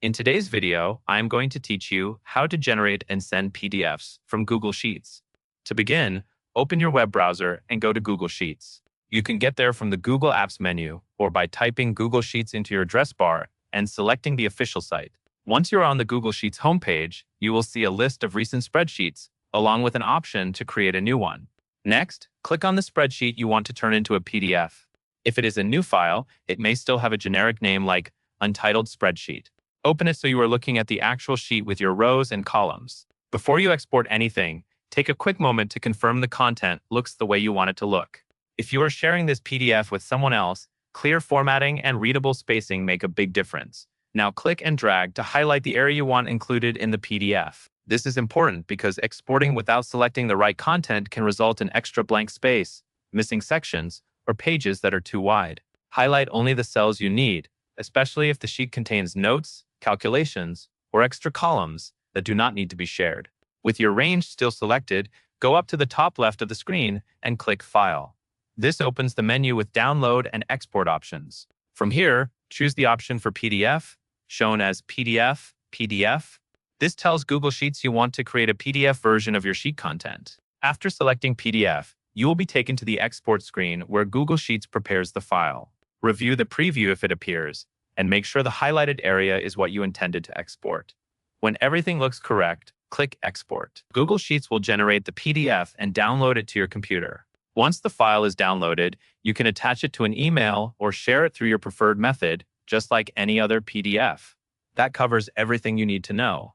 In today's video, I am going to teach you how to generate and send PDFs from Google Sheets. To begin, open your web browser and go to Google Sheets. You can get there from the Google Apps menu or by typing Google Sheets into your address bar and selecting the official site. Once you're on the Google Sheets homepage, you will see a list of recent spreadsheets, along with an option to create a new one. Next, click on the spreadsheet you want to turn into a PDF. If it is a new file, it may still have a generic name like Untitled Spreadsheet. Open it so you are looking at the actual sheet with your rows and columns. Before you export anything, take a quick moment to confirm the content looks the way you want it to look. If you are sharing this PDF with someone else, clear formatting and readable spacing make a big difference. Now click and drag to highlight the area you want included in the PDF. This is important because exporting without selecting the right content can result in extra blank space, missing sections, or pages that are too wide. Highlight only the cells you need, especially if the sheet contains notes, calculations, or extra columns that do not need to be shared. With your range still selected, go up to the top left of the screen and click File. This opens the menu with download and export options. From here, choose the option for PDF, shown as PDF. This tells Google Sheets you want to create a PDF version of your sheet content. After selecting PDF, you will be taken to the export screen where Google Sheets prepares the file. Review the preview if it appears, and make sure the highlighted area is what you intended to export. When everything looks correct, click Export. Google Sheets will generate the PDF and download it to your computer. Once the file is downloaded, you can attach it to an email or share it through your preferred method, just like any other PDF. That covers everything you need to know.